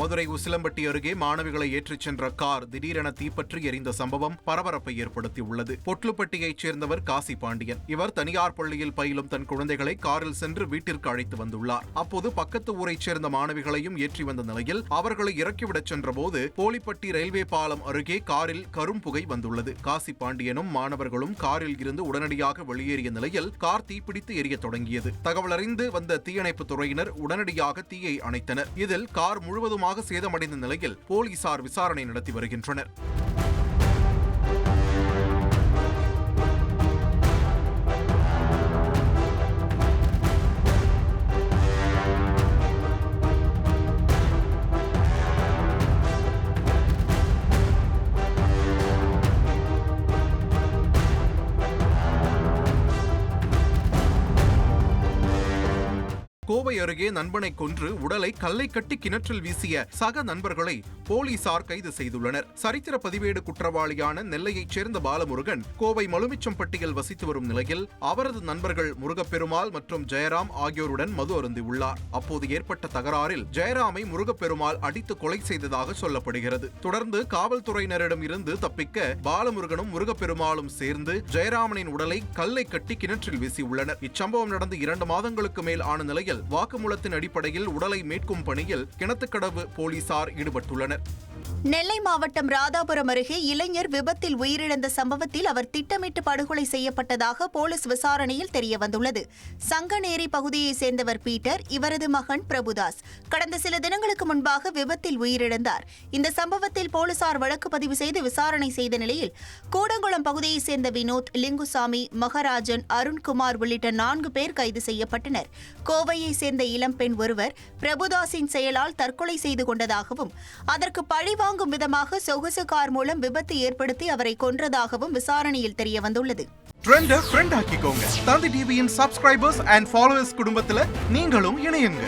மதுரை உசிலம்பட்டி அருகே மாணவிகளை ஏற்றிச் சென்ற கார் திடீரென தீப்பற்றி எரிந்த சம்பவம் பரபரப்பை ஏற்படுத்தியுள்ளது. பொட்லுப்பட்டியைச் சேர்ந்தவர் காசி பாண்டியன். இவர் தனியார் பள்ளியில் பயிலும் தன் குழந்தைகளை காரில் சென்று வீட்டிற்கு அழைத்து வந்துள்ளார். அப்போது பக்கத்து ஊரைச் சேர்ந்த மாணவிகளையும் ஏற்றி வந்த நிலையில் அவர்களை இறக்கிவிடச் சென்றபோது போலிப்பட்டி ரயில்வே பாலம் அருகே காரில் கரும்புகை வந்துள்ளது. காசி பாண்டியனும் மாணவர்களும் காரில் இருந்து உடனடியாக வெளியேறிய நிலையில் கார் தீப்பிடித்து எரிய தொடங்கியது. தகவல் அறிந்து வந்த தீயணைப்பு துறையினர் உடனடியாக தீயை அணைத்தனர். இதில் கார் முழுவதுமாக சேதமடைந்த நிலையில் போலீசார் விசாரணை நடத்தி வருகின்றனர். கோவை அருகே நண்பனை கொன்று உடலை கல்லை கட்டி கிணற்றில் வீசிய சக நண்பர்களை போலீசார் கைது செய்துள்ளனர். சரித்திர பதிவேடு குற்றவாளியான நெல்லையைச் சேர்ந்த பாலமுருகன் கோவை மலுமிச்சம்பட்டியில் வசித்து வரும் நிலையில் அவரது நண்பர்கள் முருகப்பெருமாள் மற்றும் ஜெயராம் ஆகியோருடன் மது அருந்தியுள்ளார். அப்போது ஏற்பட்ட தகராறில் ஜெயராமை முருகப்பெருமாள் அடித்து கொலை செய்ததாக சொல்லப்படுகிறது. தொடர்ந்து காவல்துறையினரிடம் இருந்து தப்பிக்க பாலமுருகனும் முருகப்பெருமாளும் சேர்ந்து ஜெயராமனின் உடலை கல்லை கட்டி கிணற்றில் வீசியுள்ளனர். இச்சம்பவம் நடந்து 2 மாதங்களுக்கு மேல் ஆன நிலையில் வாக்குமூலத்தின் அடிப்படையில் உடலை மீட்கும் பணியில் கிணத்துக்கடவு போலீசார் ஈடுபட்டுள்ளனர். நெல்லை மாவட்டம் ராதாபுரம் அருகே இளைஞர் விபத்தில் உயிரிழந்த சம்பவத்தில் அவர் திட்டமிட்டு படுகொலை செய்யப்பட்டதாக போலீஸ் விசாரணையில் தெரியவந்துள்ளது. சங்கநேரி பகுதியைச் சேர்ந்தவர் பீட்டர். இவரது மகன் பிரபுதாஸ் கடந்த சில தினங்களுக்கு முன்பாக விபத்தில் உயிரிழந்தார். இந்த சம்பவத்தில் போலீசார் வழக்கு பதிவு செய்து விசாரணை செய்த நிலையில் கூடங்குளம் பகுதியைச் சேர்ந்த வினோத், லிங்குசாமி, மகராஜன், அருண்குமார் உள்ளிட்ட 4 பேர் கைது செய்யப்பட்டனர். கோவையைச் சேர்ந்த இளம்பெண் ஒருவர் பிரபுதாஸின் செயலால் தற்கொலை செய்து கொண்டதாகவும் அதற்கு பழிவாங்கும் விதமாக சொகுசு கார் மூலம் விபத்து ஏற்படுத்தி அவரை கொன்றதாகவும் விசாரணையில் தெரியவந்துள்ளது. ஃப்ரெண்ட் ஆக்கிக்கோங்க. தந்தி டிவியின் சப்ஸ்கிரைபர்ஸ் அண்ட் ஃபாலோவர்ஸ் குடும்பத்துல நீங்களும் இணையுங்க.